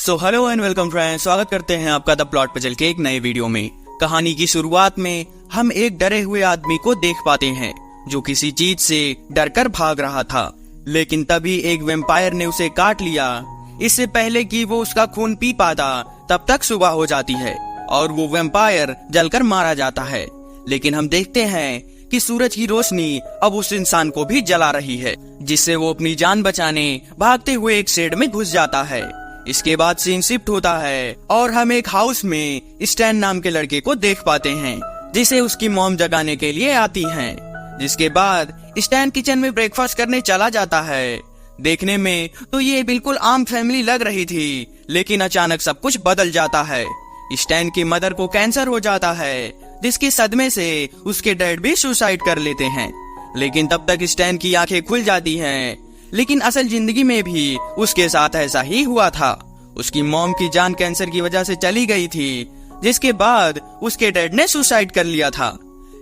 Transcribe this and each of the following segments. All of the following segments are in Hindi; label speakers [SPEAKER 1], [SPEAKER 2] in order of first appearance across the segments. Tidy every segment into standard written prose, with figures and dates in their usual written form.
[SPEAKER 1] So hello and welcome friends, स्वागत करते हैं आपका द प्लॉट पजल के एक नए वीडियो में। कहानी की शुरुआत में हम एक डरे हुए आदमी को देख पाते हैं जो किसी चीज से डरकर भाग रहा था, लेकिन तभी एक वेम्पायर ने उसे काट लिया। इससे पहले कि वो उसका खून पी पाता तब तक सुबह हो जाती है और वो वेम्पायर जलकर मारा जाता है। लेकिन हम देखते हैं कि सूरज की रोशनी अब उस इंसान को भी जला रही है, जिससे वो अपनी जान बचाने भागते हुए एक शेड में घुस जाता है। इसके बाद सीन शिफ्ट होता है और हम एक हाउस में स्टैन नाम के लड़के को देख पाते हैं, जिसे उसकी मॉम जगाने के लिए आती हैं। जिसके बाद स्टैन किचन में ब्रेकफास्ट करने चला जाता है। देखने में तो ये बिल्कुल आम फैमिली लग रही थी, लेकिन अचानक सब कुछ बदल जाता है। स्टैन की मदर को कैंसर हो जाता है, जिसके सदमे से उसके डैड भी सुसाइड कर लेते हैं। लेकिन तब तक स्टैन की आंखें खुल जाती हैं। लेकिन असल जिंदगी में भी उसके साथ ऐसा ही हुआ था। उसकी मॉम की जान कैंसर की वजह से चली गई थी, जिसके बाद उसके डैड ने सुसाइड कर लिया था।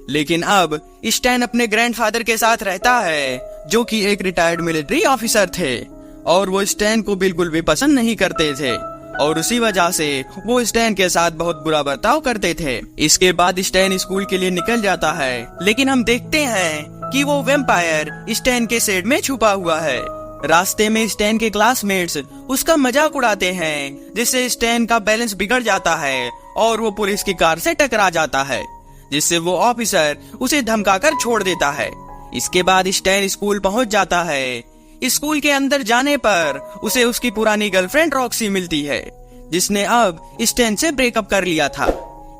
[SPEAKER 1] लेकिन अब स्टैन अपने ग्रैंडफादर के साथ रहता है, जो कि एक रिटायर्ड मिलिट्री ऑफिसर थे, और वो स्टैन को बिल्कुल भी पसंद नहीं करते थे और उसी वजह से वो स्टैन के साथ बहुत बुरा बर्ताव करते थे। इसके बाद स्टैन स्कूल के लिए निकल जाता है, लेकिन हम देखते हैं कि वो वेम्पायर स्टैन के शेड में छुपा हुआ है। रास्ते में स्टैन के क्लासमेट्स उसका मजाक उड़ाते हैं, जिससे स्टैन का बैलेंस बिगड़ जाता है और वो पुलिस की कार से टकरा जाता है, जिससे वो ऑफिसर उसे धमकाकर छोड़ देता है। इसके बाद स्टैन स्कूल पहुंच जाता है। स्कूल के अंदर जाने पर उसे उसकी पुरानी गर्लफ्रेंड रॉक्सी मिलती है, जिसने अब स्टैन से ब्रेकअप कर लिया था।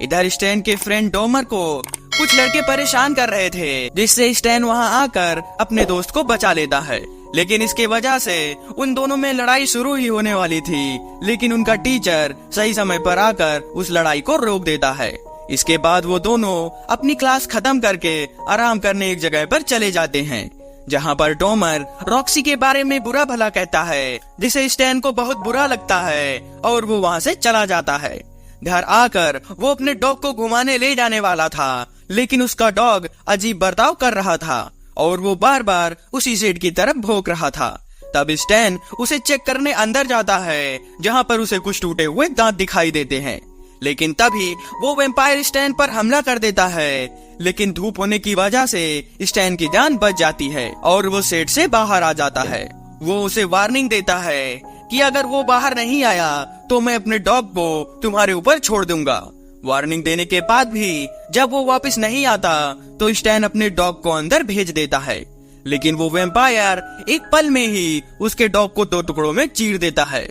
[SPEAKER 1] इधर स्टैन के फ्रेंड डोमर को कुछ लड़के परेशान कर रहे थे, जिससे स्टैन वहां आकर अपने दोस्त को बचा लेता है। लेकिन इसके वजह से उन दोनों में लड़ाई शुरू ही होने वाली थी, लेकिन उनका टीचर सही समय पर आकर उस लड़ाई को रोक देता है। इसके बाद वो दोनों अपनी क्लास खत्म करके आराम करने एक जगह पर चले जाते हैं, जहाँ पर डोमर रॉक्सी के बारे में बुरा भला कहता है, जिसे स्टैन को बहुत बुरा लगता है और वो वहाँ से चला जाता है। घर आकर वो अपने डॉग को घुमाने ले जाने वाला था, लेकिन उसका डॉग अजीब बर्ताव कर रहा था और वो बार बार उसी शेड की तरफ भौंक रहा था। तब स्टैन उसे चेक करने अंदर जाता है, जहाँ पर उसे कुछ टूटे हुए दांत दिखाई देते हैं। लेकिन तभी वो वेम्पायर स्टैन पर हमला कर देता है, लेकिन धूप होने की वजह से स्टैन की जान बच जाती है और वो शेड से बाहर आ जाता है। वो उसे वार्निंग देता है कि अगर वो बाहर नहीं आया तो मैं अपने डॉग को तुम्हारे ऊपर छोड़ दूंगा। वार्निंग देने के बाद भी जब वो वापस नहीं आता तो स्टैन अपने डॉग को अंदर भेज देता है, लेकिन वो वेम्पायर एक पल में ही उसके डॉग को 2 टुकड़ों में चीर देता है,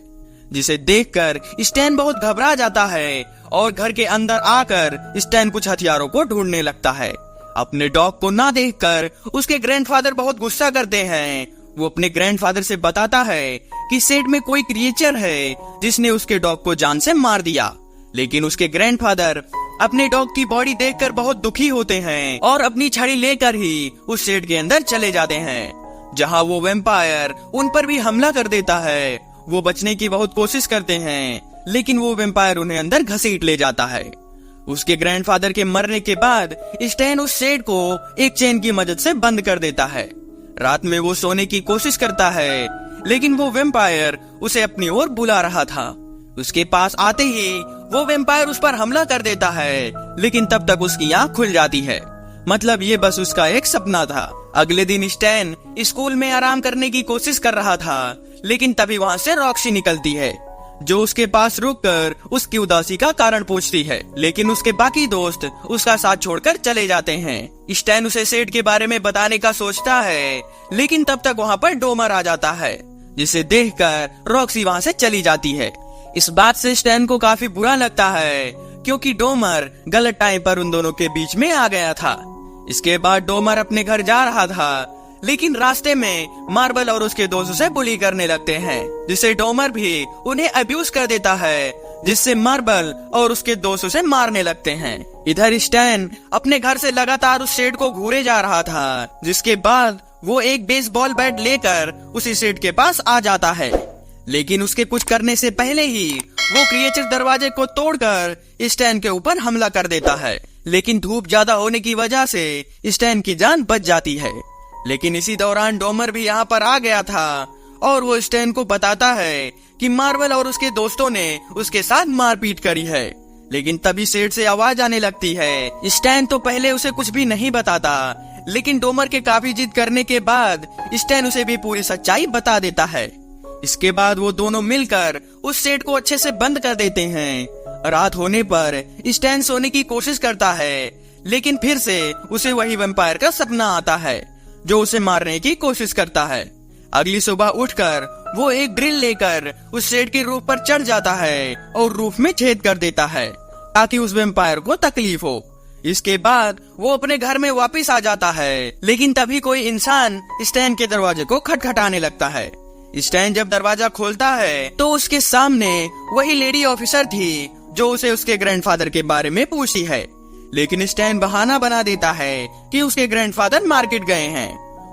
[SPEAKER 1] जिसे देखकर स्टैन बहुत घबरा जाता है और घर के अंदर आकर स्टैन कुछ हथियारों को ढूंढने लगता है। अपने डॉग को ना देखकर उसके ग्रैंडफादर बहुत गुस्सा करते हैं। वो अपने ग्रैंडफादर से बताता है कि शेड में कोई क्रिएचर है जिसने उसके डॉग को जान से मार दिया। लेकिन उसके ग्रैंडफादर अपने डॉग की बॉडी देखकर बहुत दुखी होते हैं और अपनी छड़ी लेकर ही उस शेड के अंदर चले जाते हैं, जहां वो वेम्पायर उन पर भी हमला कर देता है। वो बचने की बहुत कोशिश करते हैं, लेकिन वो वेम्पायर उन्हें अंदर घसीट ले जाता है। उसके ग्रैंडफादर के मरने के बाद स्टैन उस शेड को एक चेन की मदद से बंद कर देता है। रात में वो सोने की कोशिश करता है, लेकिन वो वेम्पायर उसे अपनी ओर बुला रहा था। उसके पास आते ही वो वेम्पायर उस पर हमला कर देता है, लेकिन तब तक उसकी आंख खुल जाती है। मतलब ये बस उसका एक सपना था। अगले दिन स्टैन स्कूल में आराम करने की कोशिश कर रहा था, लेकिन तभी वहाँ से रॉक्सी निकलती है, जो उसके पास रुककर उसकी उदासी का कारण पूछती है। लेकिन उसके बाकी दोस्त उसका साथ छोड़कर चले जाते हैं। स्टैन उसे शेड के बारे में बताने का सोचता है, लेकिन तब तक वहाँ पर डोमर आ जाता है, जिसे देखकर रॉक्सी वहाँ से चली जाती है। इस बात से स्टैन को काफी बुरा लगता है, क्योंकि डोमर गलत टाइम पर उन दोनों के बीच में आ गया था। इसके बाद डोमर अपने घर जा रहा था, लेकिन रास्ते में मार्बल और उसके दोस्तों से बुली करने लगते हैं, जिससे डोमर भी उन्हें अब्यूज कर देता है, जिससे मार्बल और उसके दोस्त उसे मारने लगते हैं। इधर स्टैन अपने घर से लगातार उस शेड को घूरे जा रहा था, जिसके बाद वो एक बेसबॉल बैट लेकर उसी शेड के पास आ जाता है। लेकिन उसके कुछ करने से पहले ही वो क्रिएचर दरवाजे को तोड़कर स्टैन के ऊपर हमला कर देता है। लेकिन धूप ज्यादा होने की वजह से स्टैन की जान बच जाती है। लेकिन इसी दौरान डोमर भी यहाँ पर आ गया था और वो स्टैन को बताता है कि मार्वल और उसके दोस्तों ने उसके साथ मारपीट करी है। लेकिन तभी सेठ से आवाज आने लगती है। स्टैन तो पहले उसे कुछ भी नहीं बताता, लेकिन डोमर के काफी जिद करने के बाद स्टैन उसे भी पूरी सच्चाई बता देता है। इसके बाद वो दोनों मिलकर उस सेठ को अच्छे से बंद कर देते हैं। रात होने पर स्टैन सोने की कोशिश करता है, लेकिन फिर से उसे वही वैम्पायर का सपना आता है जो उसे मारने की कोशिश करता है। अगली सुबह उठकर वो एक ड्रिल लेकर उस सेठ के रूफ पर चढ़ जाता है और रूफ में छेद कर देता है ताकि उस वैम्पायर को तकलीफ हो। इसके बाद वो अपने घर में वापस आ जाता है, लेकिन तभी कोई इंसान स्टैन के दरवाजे को खटखटाने लगता है। स्टैन जब दरवाजा खोलता है तो उसके सामने वही लेडी ऑफिसर थी जो उसे उसके ग्रैंडफादर के बारे में पूछती है। लेकिन स्टैन बहाना बना देता है कि उसके ग्रैंडफादर मार्केट गए हैं।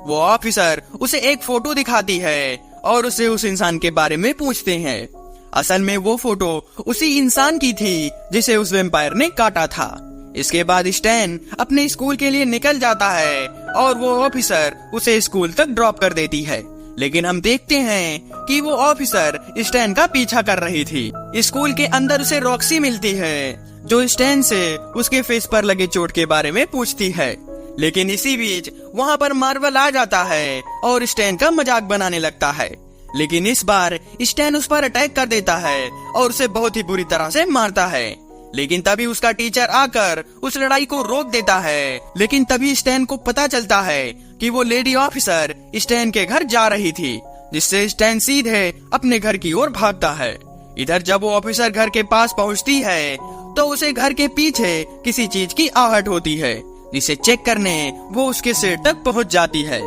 [SPEAKER 1] वो ऑफिसर उसे एक फोटो दिखाती है और उसे उस इंसान के बारे में पूछते हैं। असल में वो फोटो उसी इंसान की थी जिसे उस वैम्पायर ने काटा था। इसके बाद स्टैन अपने स्कूल के लिए निकल जाता है और वो ऑफिसर उसे स्कूल तक ड्रॉप कर देती है। लेकिन हम देखते हैं कि वो ऑफिसर स्टैन का पीछा कर रही थी। स्कूल के अंदर उसे रॉक्सी मिलती है जो स्टैन से उसके फेस पर लगे चोट के बारे में पूछती है। लेकिन इसी बीच वहाँ पर मार्वल आ जाता है और स्टैन का मजाक बनाने लगता है। लेकिन इस बार स्टैन उस पर अटैक कर देता है और उसे बहुत ही बुरी तरह से मारता है। लेकिन तभी उसका टीचर आकर उस लड़ाई को रोक देता है। लेकिन तभी स्टैन को पता चलता है कि वो लेडी ऑफिसर स्टैन के घर जा रही थी, जिससे स्टैन सीधे अपने घर की ओर भागता है। इधर जब वो ऑफिसर घर के पास पहुंचती है तो उसे घर के पीछे किसी चीज की आहट होती है, जिसे चेक करने वो उसके सेट तक पहुंच जाती है।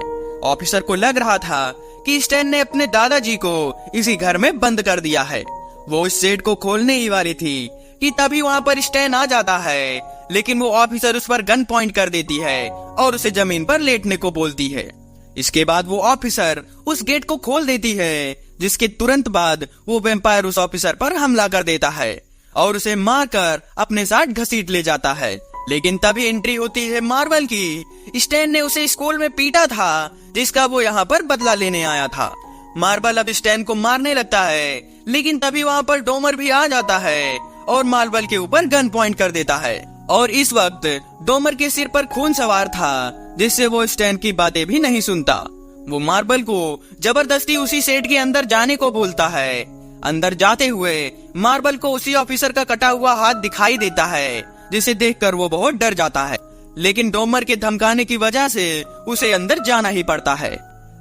[SPEAKER 1] ऑफिसर को लग रहा था कि स्टैन ने अपने दादाजी को इसी घर में बंद कर दिया है। वो इस सेट को खोलने ही वाली थी कि तभी वहाँ पर स्टैन आ जाता है। लेकिन वो ऑफिसर उस पर गन पॉइंट कर देती है और उसे जमीन पर लेटने को बोलती है। इसके बाद वो ऑफिसर उस गेट को खोल देती है, जिसके तुरंत बाद वो वैम्पायर उस ऑफिसर पर हमला कर देता है और उसे मारकर अपने साथ घसीट ले जाता है। लेकिन तभी एंट्री होती है मार्वल की। स्टैन ने उसे स्कूल में पीटा था, जिसका वो यहाँ पर बदला लेने आया था। मार्वल अब स्टैन को मारने लगता है, लेकिन तभी वहाँ पर डोमर भी आ जाता है और मार्वल के ऊपर गन पॉइंट कर देता है। और इस वक्त डोमर के सिर पर खून सवार था, जिससे वो स्टैन की बातें भी नहीं सुनता। वो मार्वल को जबरदस्ती उसी सेट के अंदर जाने को बोलता है। अंदर जाते हुए मार्वल को उसी ऑफिसर का कटा हुआ हाथ दिखाई देता है, जिसे देखकर वो बहुत डर जाता है। लेकिन डोमर के धमकाने की वजह से उसे अंदर जाना ही पड़ता है।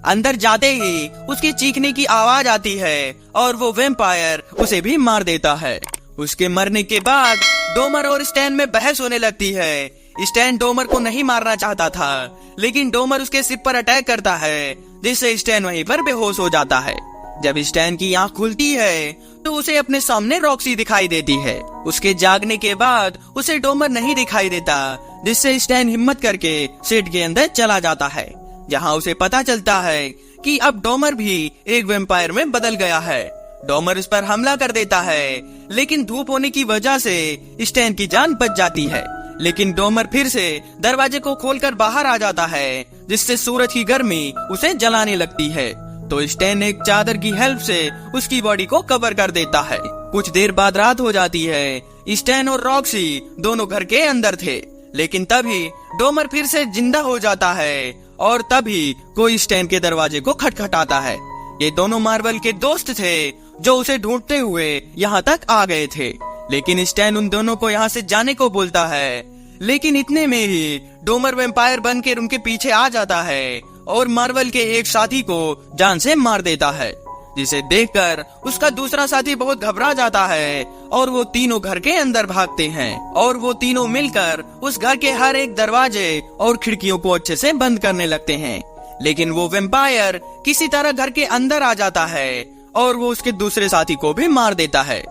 [SPEAKER 1] अंदर जाते ही उसके चीखने की आवाज आती है और वो वैम्पायर उसे भी मार देता है। उसके मरने के बाद डोमर और स्टैन में बहस होने लगती है। स्टैन डोमर को नहीं मारना चाहता था, लेकिन डोमर उसके सिर पर अटैक करता है, जिससे स्टैन वहीं पर बेहोश हो जाता है। जब स्टैन की आंख खुलती है तो उसे अपने सामने रॉक्सी दिखाई देती है। उसके जागने के बाद उसे डोमर नहीं दिखाई देता, जिससे स्टैन हिम्मत करके सेट के अंदर चला जाता है, जहां उसे पता चलता है कि अब डोमर भी एक वैम्पायर में बदल गया है। डोमर उस पर हमला कर देता है, लेकिन धूप होने की वजह से स्टैन की जान बच जाती है। लेकिन डोमर फिर से दरवाजे को खोलकर बाहर आ जाता है, जिससे सूरज की गर्मी उसे जलाने लगती है। तो स्टैन एक चादर की हेल्प से उसकी बॉडी को कवर कर देता है। कुछ देर बाद रात हो जाती है। स्टैन और रॉक्सी दोनों घर के अंदर थे, लेकिन तभी डोमर फिर से जिंदा हो जाता है और तभी कोई स्टैन के दरवाजे को खटखटाता है। ये दोनों मार्वल के दोस्त थे जो उसे ढूंढते हुए यहाँ तक आ गए थे। लेकिन स्टैन उन दोनों को यहाँ से जाने को बोलता है, लेकिन इतने में ही डोमर वैम्पायर बनकर उनके पीछे आ जाता है और मार्वल के एक साथी को जान से मार देता है, जिसे देखकर उसका दूसरा साथी बहुत घबरा जाता है और वो तीनों घर के अंदर भागते हैं और वो तीनों मिलकर उस घर के हर एक दरवाजे और खिड़कियों को अच्छे से बंद करने लगते हैं। लेकिन वो वैम्पायर किसी तरह घर के अंदर आ जाता है और वो उसके दूसरे साथी को भी मार देता है।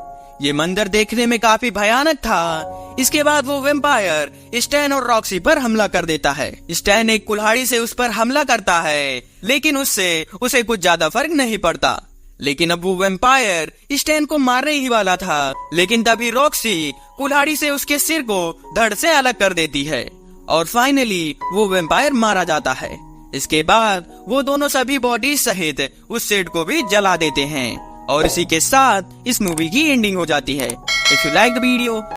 [SPEAKER 1] ये मंदिर देखने में काफी भयानक था। इसके बाद वो वैम्पायर स्टैन और रॉक्सी पर हमला कर देता है। स्टैन एक कुल्हाड़ी से उस पर हमला करता है, लेकिन उससे उसे कुछ ज्यादा फर्क नहीं पड़ता। लेकिन अब वो वैम्पायर स्टैन को मारने ही वाला था, लेकिन तभी रॉक्सी कुल्हाड़ी से उसके सिर को धड़ से अलग कर देती है और फाइनली वो वैम्पायर मारा जाता है। इसके बाद वो दोनों सभी बॉडी सहित उस सेट को भी जला देते हैं और इसी के साथ इस मूवी की एंडिंग हो जाती है। If you like the video